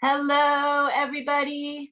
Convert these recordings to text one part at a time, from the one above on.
Hello, everybody.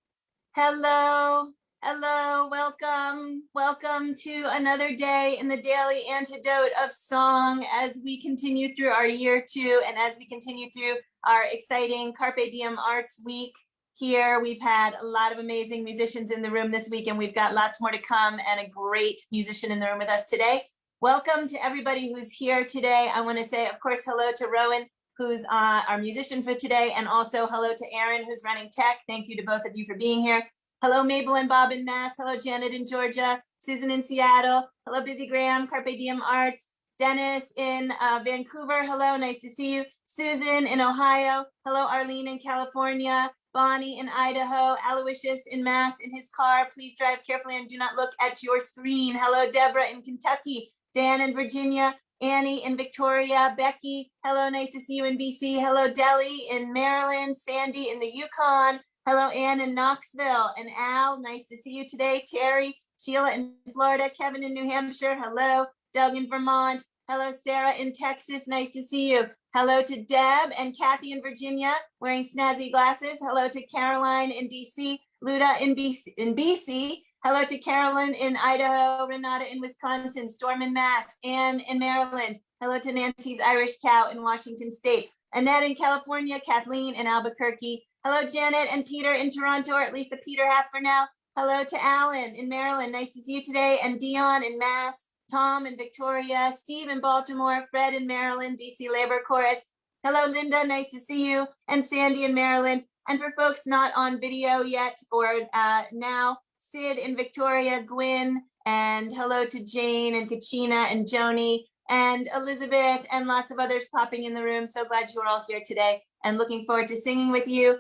Hello, hello, welcome. Welcome to another day in the Daily Antidote of Song as we continue through our year 2 and as we continue through our exciting Carpe Diem Arts week here. We've had a lot of amazing musicians in the room this week, and we've got lots more to come and a great musician in the room with us today. Welcome to everybody who's here today. I want to say, of course, hello to Rowan, who's our musician for today, and also hello to Aaron, who's running tech. Thank you to both of you for being here. Hello, Mabel and Bob in Mass. Hello, Janet in Georgia. Susan in Seattle. Hello, Busy Graham, Carpe Diem Arts. Dennis in Vancouver. Hello, nice to see you. Susan in Ohio. Hello, Arlene in California. Bonnie in Idaho. Aloysius in Mass in his car. Please drive carefully and do not look at your screen. Hello, Deborah in Kentucky. Dan in Virginia. Annie in Victoria, Becky, hello, nice to see you in BC. Hello, Deli in Maryland, Sandy in the Yukon. Hello, Ann in Knoxville, and Al, nice to see you today. Terry, Sheila in Florida, Kevin in New Hampshire, hello. Doug in Vermont, hello, Sarah in Texas, nice to see you. Hello to Deb and Kathy in Virginia, wearing snazzy glasses. Hello to Caroline in DC, Luda in BC. Hello to Carolyn in Idaho, Renata in Wisconsin, Storm in Mass, Anne in Maryland. Hello to Nancy's Irish Cow in Washington State, Annette in California, Kathleen in Albuquerque. Hello, Janet and Peter in Toronto, or at least the Peter half for now. Hello to Alan in Maryland, nice to see you today, and Dion in Mass, Tom in Victoria, Steve in Baltimore, Fred in Maryland, DC Labor Chorus. Hello, Linda, nice to see you, and Sandy in Maryland. And for folks not on video yet or now, Sid in Victoria, Gwyn, and hello to Jane and Kachina and Joni and Elizabeth and lots of others popping in the room. So glad you are all here today and looking forward to singing with you.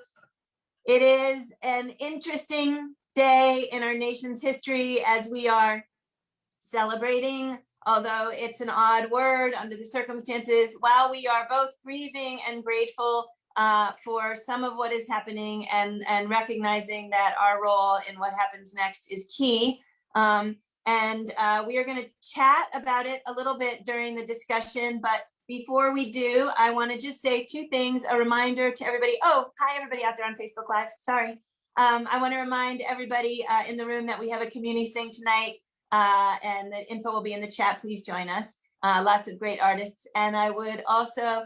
It is an interesting day in our nation's history as we are celebrating, although it's an odd word under the circumstances, while we are both grieving and grateful for some of what is happening and recognizing that our role in what happens next is key. We are going to chat about it a little bit during the discussion, but before we do, I want to just say two things. A reminder to everybody. Oh, hi everybody out there on Facebook Live. Sorry. I want to remind everybody in the room that we have a community sing tonight, and the info will be in the chat. Please join us. Lots of great artists. And I would also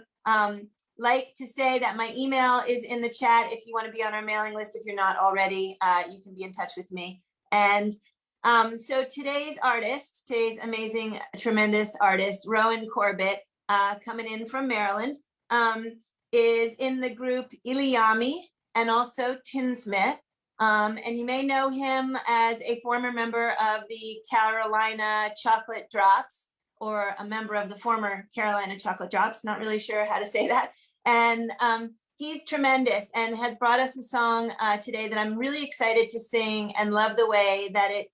like to say that my email is in the chat if you want to be on our mailing list. If you're not already, you can be in touch with me. And so today's amazing, tremendous artist, Rowan Corbett, coming in from Maryland, is in the group Ilyaimy and also Tinsmith. And you may know him as a former member of the Carolina Chocolate Drops, or a member of the former Carolina Chocolate Drops, not really sure how to say that. And he's tremendous and has brought us a song today that I'm really excited to sing and love the way that it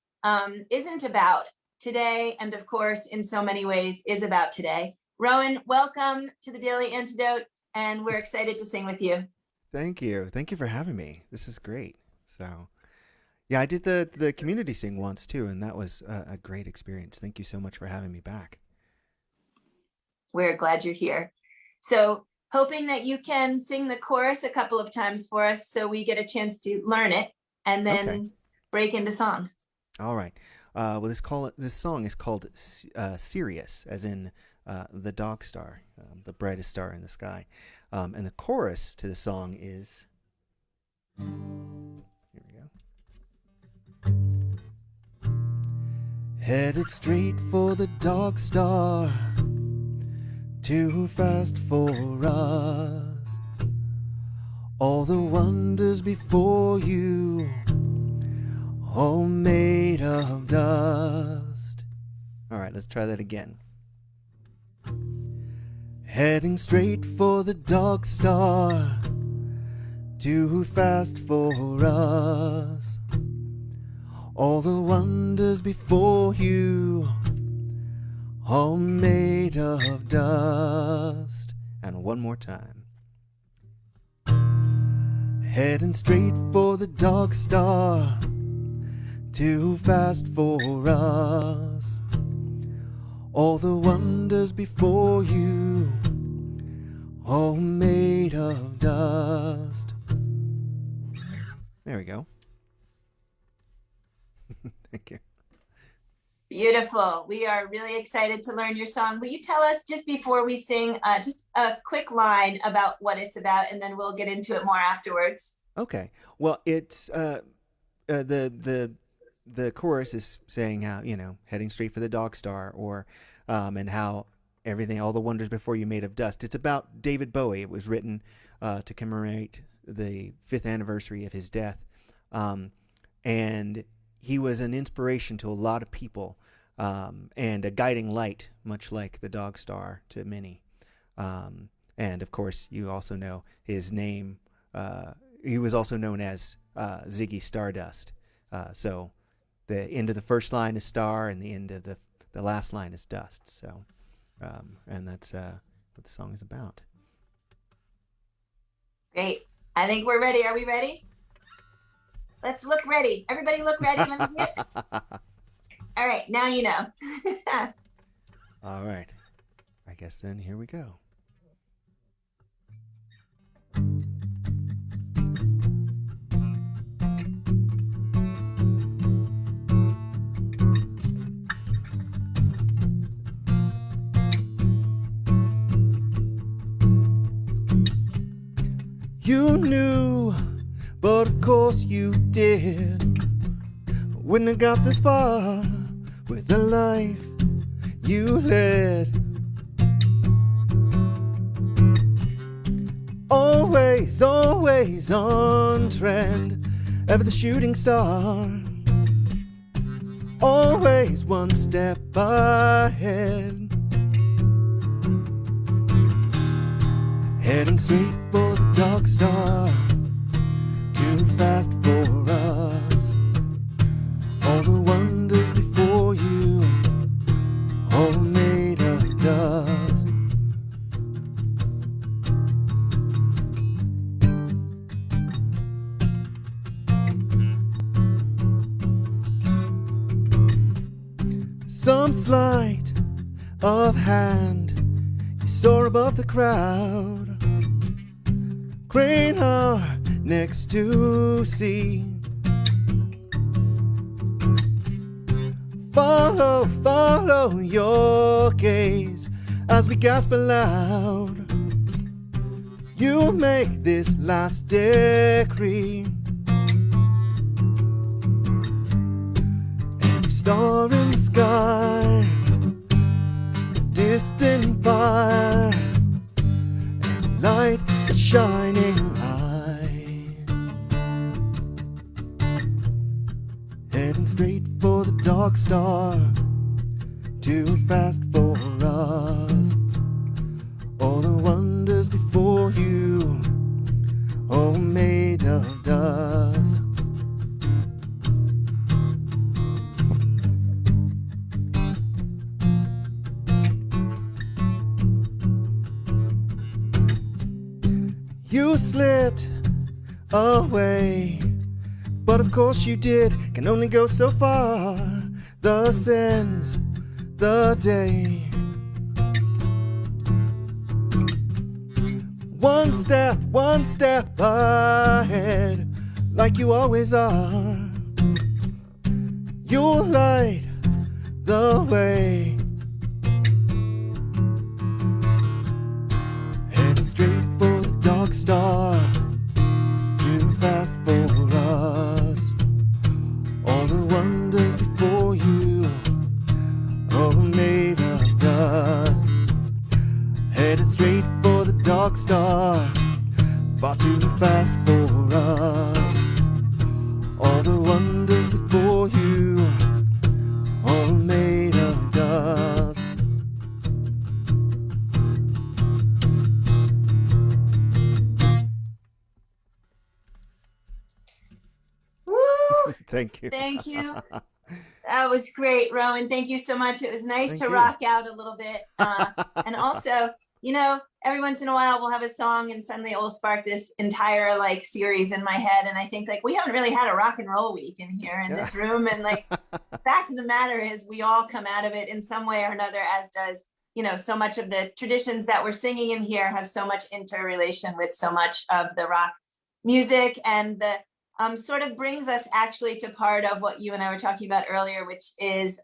isn't about today, and of course, in so many ways, is about today. Rowan, welcome to the Daily Antidote, and we're excited to sing with you. Thank you. Thank you for having me. This is great. So, yeah, I did the community sing once too, and that was a great experience. Thank you so much for having me back. We're glad you're here. So hoping that you can sing the chorus a couple of times for us so we get a chance to learn it and then break into song. All right. Well, this song is called Sirius, as in the dog star, the brightest star in the sky. And the chorus to the song is... Here we go. Headed straight for the dog star, too fast for us. All the wonders before you, all made of dust. All right, let's try that again. Heading straight for the dog star, too fast for us. All the wonders before you, all made of dust. And one more time. Heading straight for the dog star, too fast for us. All the wonders before you, all made of dust. There we go. Thank you. Beautiful. We are really excited to learn your song. Will you tell us, just before we sing, just a quick line about what it's about, and then we'll get into it more afterwards. Okay. Well, it's the chorus is saying how, heading straight for the dog star, or and how everything, all the wonders before you made of dust. It's about David Bowie. It was written to commemorate the 5th anniversary of his death, and he was an inspiration to a lot of people, and a guiding light, much like the dog star to many. And of course, you also know his name. He was also known as Ziggy Stardust. So the end of the first line is star, and the end of the last line is dust. So, and that's what the song is about. Great. I think we're ready. Are we ready? Let's look ready. Everybody look ready. Let me see it. All right. Now you know. All right. I guess then here we go. You knew, but of course you did. Wouldn't have got this far with the life you led. Always, always on trend, ever the shooting star. Always one step ahead. Heading straight for the dog star, too fast for us. All the wonders before you, all made of dust. Some sleight of hand you saw above the crowd. Crane our next to sea. Follow, follow your gaze as we gasp aloud. You'll make this last decree. Every star in the sky, a distant fire, and light a shining eye. Heading straight for the dog star, too fast for us. All the wonders before you, all made of dust. You slipped away, but of course you did, can only go so far. Thus ends the day. One step ahead, like you always are. You'll light the way. Heading straight for the dog star, too fast for us. All the wonders before you, all made of dust. Headed straight for the dog star, far too fast for us. All the wonders before you, all made of dust. Woo! Thank you. Thank you. That was great, Rowan. Thank you so much. It was nice Thank to you. rock out a little bit. And also, every once in a while we'll have a song and suddenly it will spark this entire series in my head. And I think we haven't really had a rock and roll week in here in this room. And the fact of the matter is we all come out of it in some way or another, as does, so much of the traditions that we're singing in here have so much interrelation with so much of the rock music and the sort of brings us actually to part of what you and I were talking about earlier, which is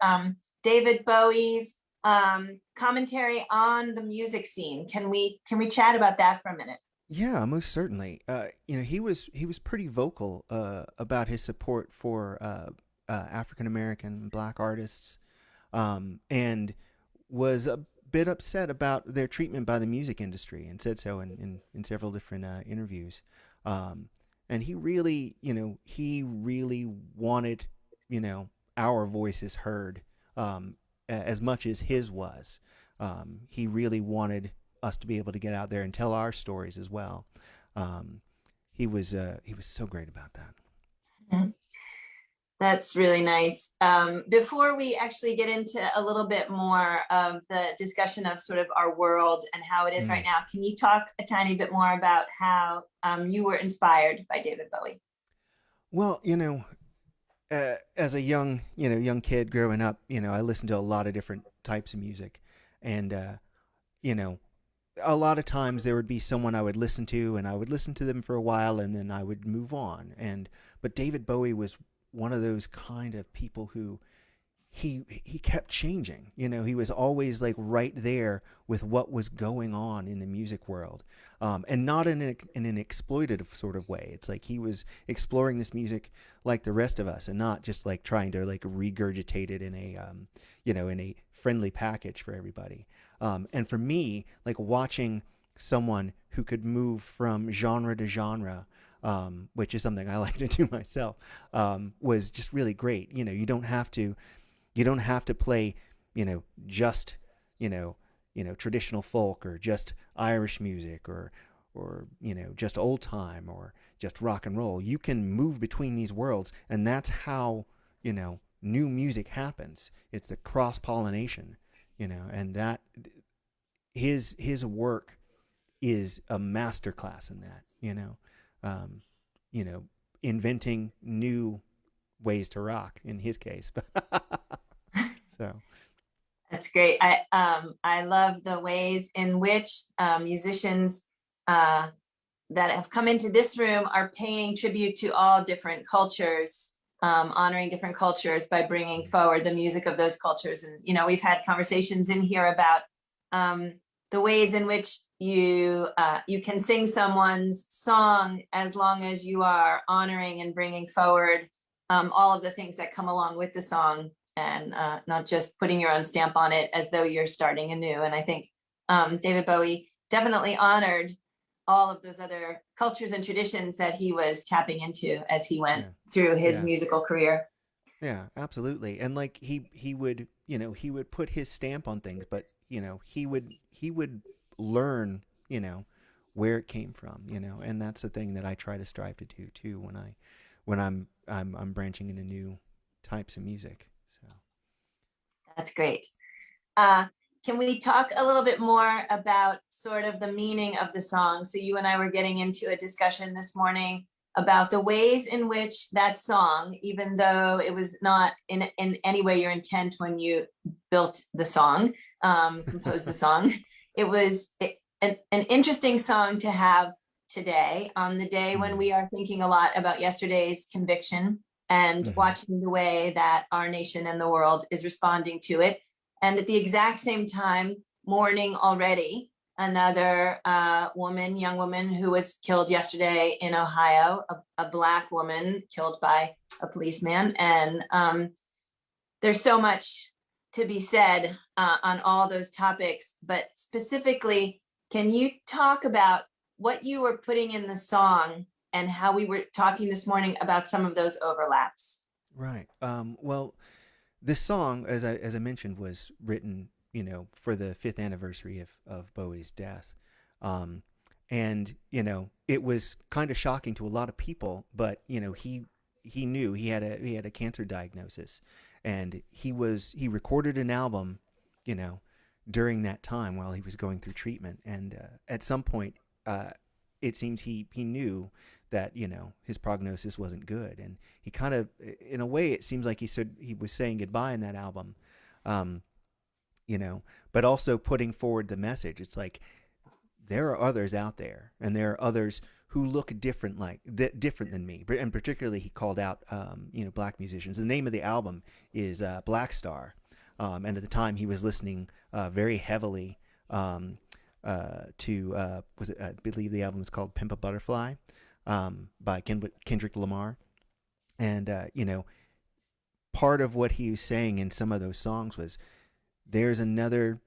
David Bowie's commentary on the music scene. Can we chat about that for a minute? Yeah, most certainly. He was pretty vocal about his support for African American Black artists, and was a bit upset about their treatment by the music industry, and said so in several different interviews. Um, and he really wanted, our voices heard, as much as his was. He really wanted us to be able to get out there and tell our stories as well. Um, he was so great about that. Mhm. That's really nice. Before we actually get into a little bit more of the discussion of sort of our world and how it is right Mm. now, can you talk a tiny bit more about how you were inspired by David Bowie? Well, as a young kid growing up, I listened to a lot of different types of music, and you know, a lot of times there would be someone I would listen to, and I would listen to them for a while, and then I would move on. But David Bowie was one of those kind of people who he kept changing. He was always like right there with what was going on in the music world, and not in an exploitative sort of way. It's like he was exploring this music like the rest of us, and not just like trying to like regurgitate it in a friendly package for everybody. And for me, like watching someone who could move from genre to genre, which is something I like to do myself, was just really great. You don't have to play, just, traditional folk, or just Irish music, or just old time, or just rock and roll. You can move between these worlds, and that's how, new music happens. It's the cross pollination, and that his work is a masterclass in that, um, you know, inventing new ways to rock in his case. So That's great. I love the ways in which musicians uh, that have come into this room are paying tribute to all different cultures, honoring different cultures by bringing forward the music of those cultures. And we've had conversations in here about um, the ways in which you can sing someone's song as long as you are honoring and bringing forward all of the things that come along with the song, and not just putting your own stamp on it as though you're starting anew. And I think David Bowie definitely honored all of those other cultures and traditions that he was tapping into as he went yeah, through his yeah, musical career. yeah, absolutely. And like he would put his stamp on things, but he would learn, where it came from, and that's the thing that I try to strive to do too when I'm branching into new types of music. So That's great. Uh, can we talk a little bit more about sort of the meaning of the song? So you and I were getting into a discussion this morning about the ways in which that song, even though it was not in any way your intent when you built the song, composed the song, it was an interesting song to have today, on the day when mm-hmm. we are thinking a lot about yesterday's conviction and Mm-hmm. watching the way that our nation and the world is responding to it. And at the exact same time, mourning already another young woman who was killed yesterday in Ohio, a Black woman killed by a policeman. And there's so much to be said on all those topics. But specifically, can you talk about what you were putting in the song and how we were talking this morning about some of those overlaps? Right. Well, this song, as I mentioned, was written, for the fifth anniversary of Bowie's death, um, and it was kind of shocking to a lot of people. But he knew he had a cancer diagnosis, and he recorded an album, you know, during that time while he was going through treatment, and at some point, uh, it seems he knew that his prognosis wasn't good, and he kind of, in a way, it seems like he said he was saying goodbye in that album, um, but also putting forward the message. It's like there are others out there, and there are others who look different than me. And particularly, he called out black musicians. The name of the album is Black Star, and at the time he was listening very heavily to I believe the album was called Pimp a Butterfly by Kendrick Lamar, and part of what he was saying in some of those songs was there's another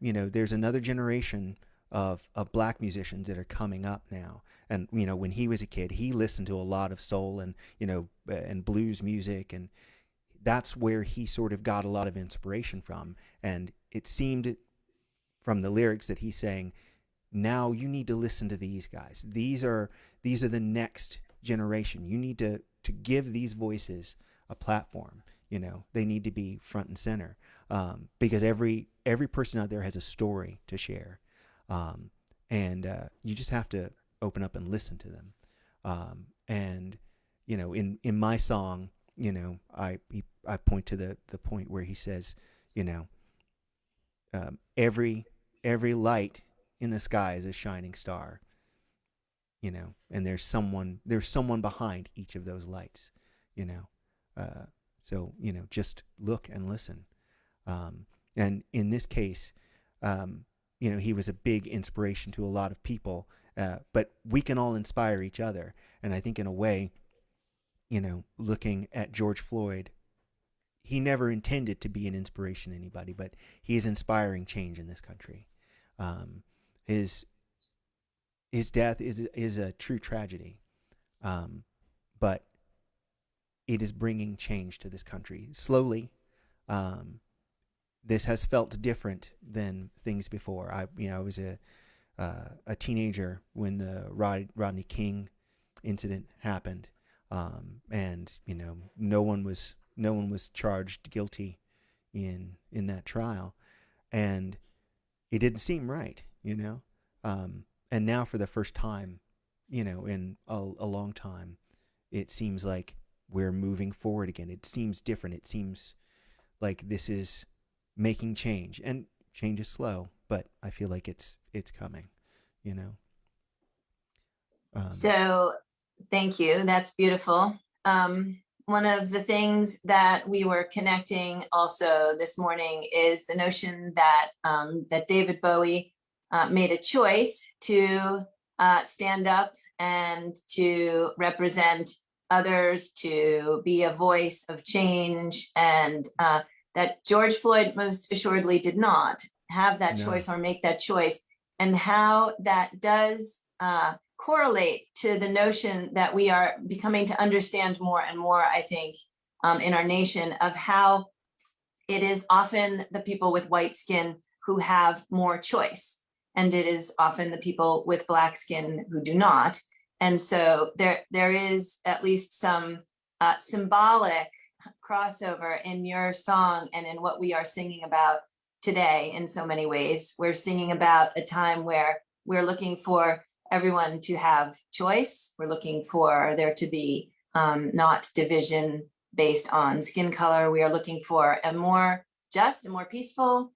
generation of black musicians that are coming up now. And when he was a kid, he listened to a lot of soul and blues music, and that's where he sort of got a lot of inspiration from. And it seemed from the lyrics that he's saying, now you need to listen to these guys. These are the next generation. You need to give these voices a platform. They need to be front and center, because every person out there has a story to share, and you just have to open up and listen to them. And in my song, I point to the point where he says, every light in the sky is a shining star, and there's someone behind each of those lights, so just look and listen. And in this case, he was a big inspiration to a lot of people, but we can all inspire each other. And I think in a way, looking at George Floyd, he never intended to be an inspiration to anybody, but he is inspiring change in this country. His death is a true tragedy, but it is bringing change to this country slowly. This has felt different than things before. I was a teenager when the Rodney King incident happened, and no one was charged guilty in that trial, and it didn't seem right, and now for the first time, in a long time, it seems like we're moving forward again. It seems different. It seems like this is making change, and change is slow, but I feel like it's coming, So thank you. That's beautiful. One of the things that we were connecting also this morning is the notion that that David Bowie made a choice to stand up and to represent others, to be a voice of change, and that George Floyd most assuredly did not have that choice or make that choice, and how that does correlate to the notion that we are becoming to understand more and more, I think, in our nation, of how it is often the people with white skin who have more choice, and it is often the people with black skin who do not. And so there is at least some symbolic crossover in your song and in what we are singing about today in so many ways. We're singing about a time where we're looking for everyone to have choice. We're looking for there to be not division based on skin color. We are looking for a more just, a more peaceful,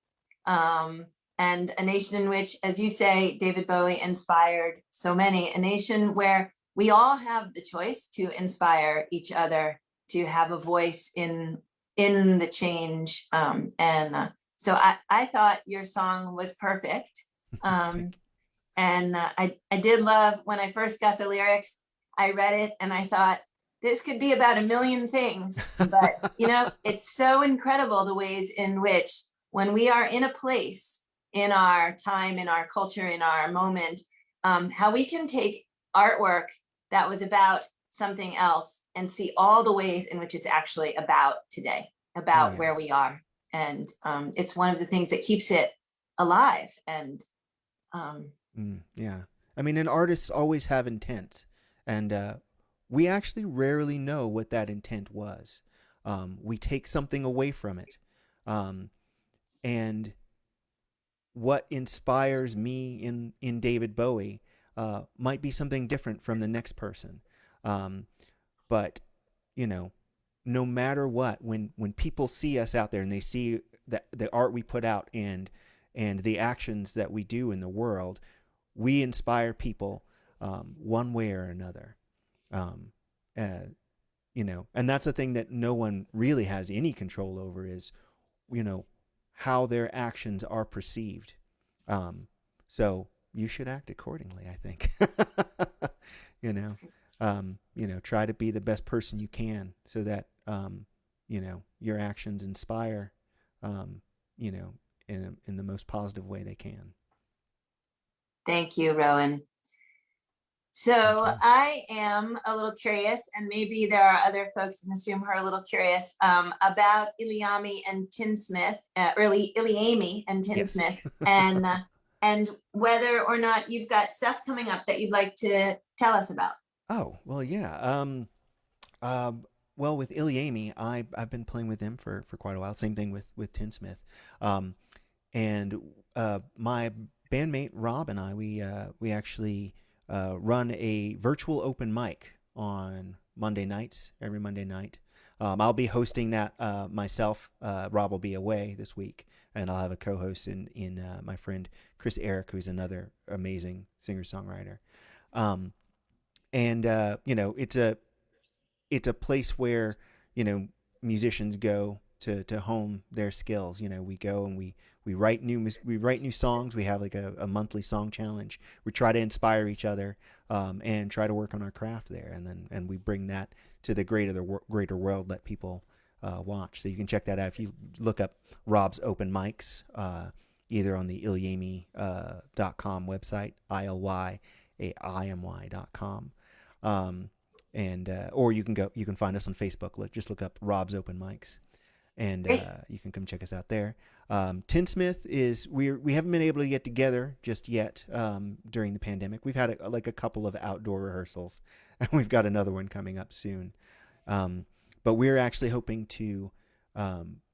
and a nation in which, as you say, David Bowie inspired so many, a nation where we all have the choice to inspire each other, to have a voice in the change. So I thought your song was perfect. And I did love when I first got the lyrics, I read it and I thought, this could be about a million things, but it's so incredible the ways in which when we are in a place in our time, in our culture, in our moment, how we can take artwork that was about something else and see all the ways in which it's actually about today, about where we are. And it's one of the things that keeps it alive. And yeah. I mean, and artists always have intent, and we actually rarely know what that intent was. We take something away from it. And what inspires me in David Bowie might be something different from the next person. But, no matter what, when people see us out there and they see the art we put out and the actions that we do in the world, we inspire people one way or another. Um, and that's a thing that no one really has any control over is, how their actions are perceived. So you should act accordingly, I think. Try to be the best person you can so that, your actions inspire, in the most positive way they can. Thank you, Rowan. So I am a little curious, and maybe there are other folks in this room who are a little curious about Ilyaimy and Tinsmith, Ilyaimy and Tinsmith, yes. and whether or not you've got stuff coming up that you'd like to tell us about. Oh, well, yeah. Well, with Ilyaimy, I've been playing with them for quite a while. Same thing with Tinsmith. And my bandmate Rob and I, we actually run a virtual open mic on Monday nights, every Monday night. I'll be hosting that myself. Rob will be away this week, and I'll have a co-host in my friend Chris Eric, who's another amazing singer-songwriter. It's a place where, musicians go to hone their skills. We go and we write new songs. We have like a monthly song challenge. We try to inspire each other, and try to work on our craft there. And we bring that to the greater world, let people watch. So you can check that out if you look up Rob's open mics, either on the Ilyaimy.com website, ILYAIMY.com. Or you can find us on Facebook. Just look up Rob's Open Mics, and you can come check us out there. Tinsmith is we haven't been able to get together just yet during the pandemic. We've had a couple of outdoor rehearsals, and we've got another one coming up soon. But we're actually hoping to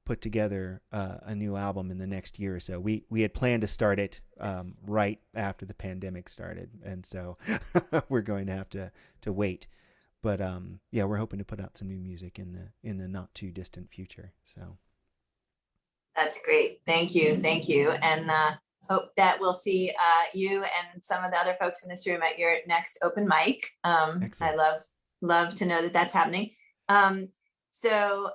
put together a new album in the next year or so. We had planned to start it right after the pandemic started, and so we're going to have to wait. But we're hoping to put out some new music in the not too distant future. So that's great. Thank you, and hope that we'll see you and some of the other folks in this room at your next open mic. I love to know that that's happening. So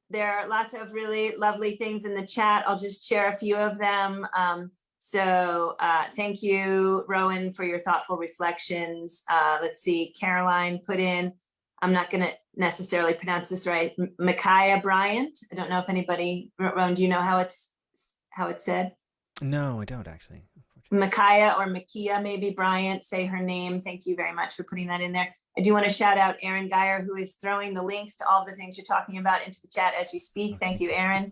there are lots of really lovely things in the chat. I'll just share a few of them. So thank you, Rowan, for your thoughtful reflections. Let's see, Caroline put in, I'm not going to necessarily pronounce this right, Micaiah Bryant. I don't know if anybody, Rowan, do you know how it's said? No, I don't actually. Micaiah or Makia, maybe Bryant, say her name. Thank you very much for putting that in there. I do want to shout out Aaron Geyer, who is throwing the links to all the things you're talking about into the chat as you speak. Thank you, Aaron.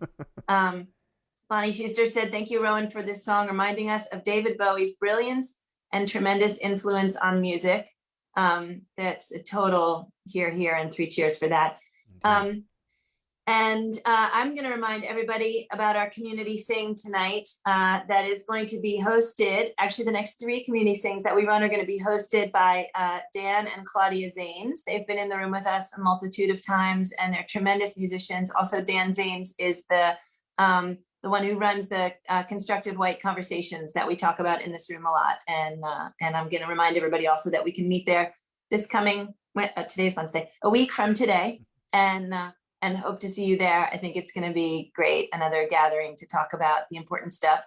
Bonnie Schuster said, thank you, Rowan, for this song, reminding us of David Bowie's brilliance and tremendous influence on music. That's a total here, and 3 cheers for that. And I'm going to remind everybody about our community sing tonight that is going to be hosted. Actually, the next 3 community sings that we run are going to be hosted by Dan and Claudia Zanes. They've been in the room with us a multitude of times, and they're tremendous musicians. Also, Dan Zanes is the one who runs the constructive white conversations that we talk about in this room a lot. And I'm going to remind everybody also that we can meet there this coming, today's Wednesday, a week from today, and hope to see you there. I think it's going to be great. Another gathering to talk about the important stuff.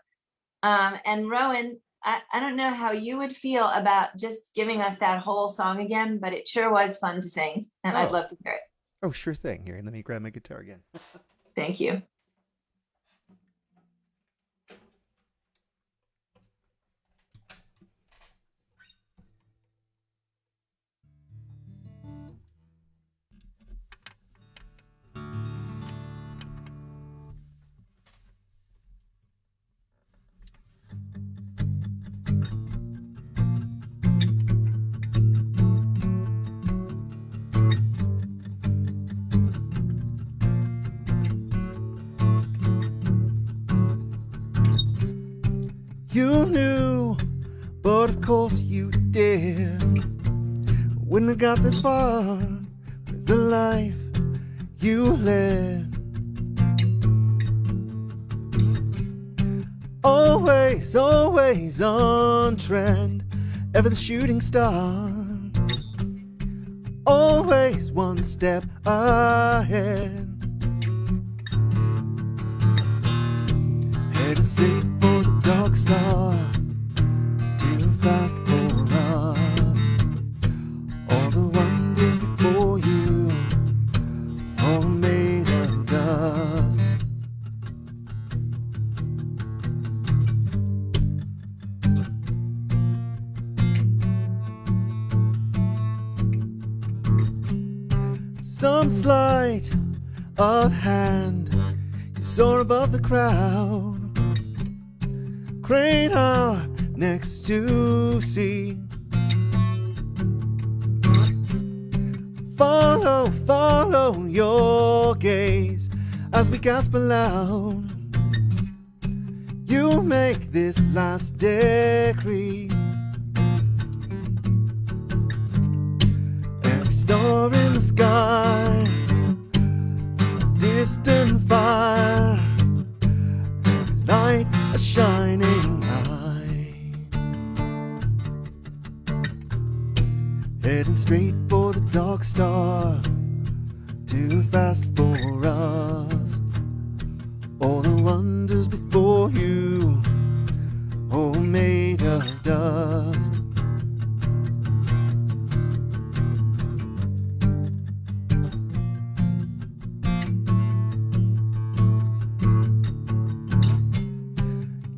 And Rowan, I don't know how you would feel about just giving us that whole song again, but it sure was fun to sing, and I'd love to hear it. Oh, sure thing. Here, let me grab my guitar again. Thank you. You knew, but of course you did. Wouldn't have got this far with the life you led. Always, always on trend. ever the shooting star, always one step ahead, heading straight for the dark star, too fast for us. All the wonders before you, all made of dust. Some sleight of hand you soar above the crowd, crane our necks to see. Follow, follow your gaze as we gasp aloud. You make this last decree. Every star in the sky, a distant fire, every light a shining eye, heading straight for the dark star, too fast for us. All the wonders before you, all made of dust.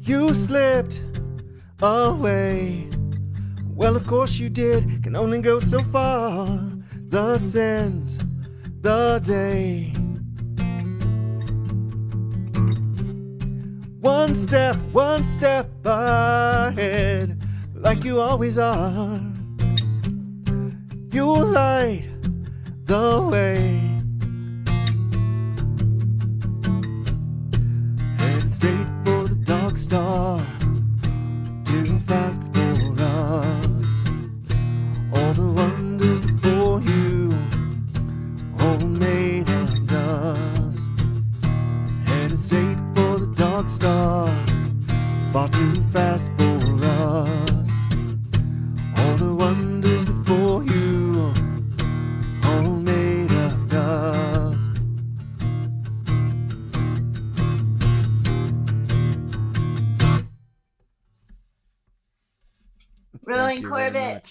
You slipped away. Well, of course you did. Can only go so far. The sends the day. One step ahead, like you always are. You light the way, headed straight for the dark star, too fast for us. All the wonders before you, all made of dust, headed straight for the dark star, far too fast for us. All the wonders before you, all made of dust. Rowan Corbett.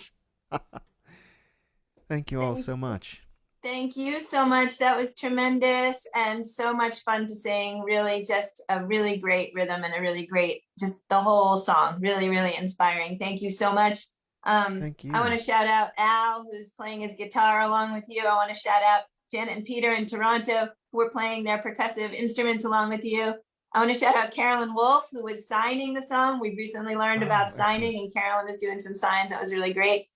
Thank you all so much. Thank you so much. That was tremendous and so much fun to sing. Really just a really great rhythm and a really great, just the whole song, really, really inspiring. Thank you so much. Thank you. I want to shout out Al, who's playing his guitar along with you. I want to shout out Janet and Peter in Toronto, who are playing their percussive instruments along with you. I want to shout out Carolyn Wolf, who was signing the song. We recently learned about signing, and Carolyn was doing some signs. That was really great.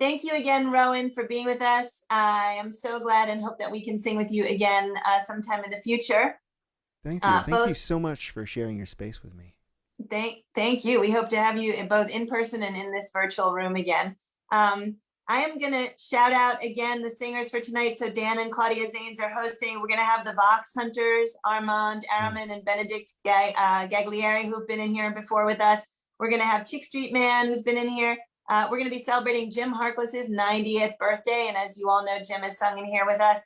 Thank you again, Rowan, for being with us. I am so glad and hope that we can sing with you again sometime in the future. Thank you. Thank you so much for sharing your space with me. Thank you. We hope to have you both in person and in this virtual room again. I am going to shout out again the singers for tonight. So Dan and Claudia Zanes are hosting. We're going to have the Vox Hunters, Armand Araman and Benedict Gaglieri, who've been in here before with us. We're going to have Chick Street Man, who's been in here. We're going to be celebrating Jim Harkless's 90th birthday. And as you all know, Jim has sung in here with us.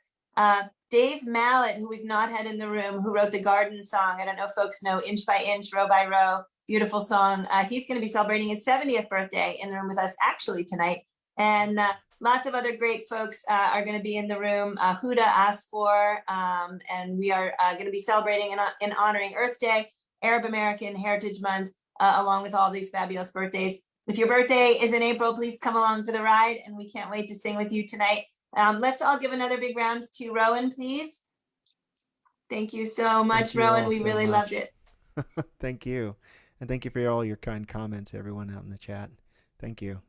Dave Mallet, who we've not had in the room, who wrote the Garden song. I don't know if folks know Inch by Inch, Row by Row. Beautiful song. He's going to be celebrating his 70th birthday in the room with us actually tonight. And lots of other great folks are going to be in the room. Huda asked for, and we are going to be celebrating and honoring Earth Day, Arab American Heritage Month, along with all these fabulous birthdays. If your birthday is in April, please come along for the ride, and we can't wait to sing with you tonight. Let's all give another big round to Rowan, please. Thank you so much, Rowan. We really loved it. Thank you. And thank you for all your kind comments, everyone out in the chat. Thank you.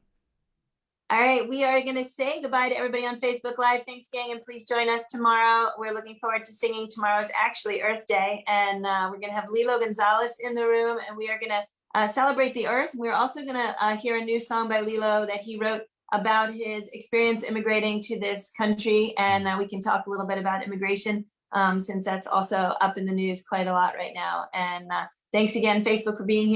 All right, we are going to say goodbye to everybody on Facebook Live. Thanks, gang, and please join us tomorrow. We're looking forward to singing. Tomorrow's actually Earth Day, and we're going to have Lilo Gonzalez in the room, and we are going to celebrate the Earth. We're also going to hear a new song by Lilo that he wrote about his experience immigrating to this country, and we can talk a little bit about immigration since that's also up in the news quite a lot right now. And thanks again, Facebook, for being here.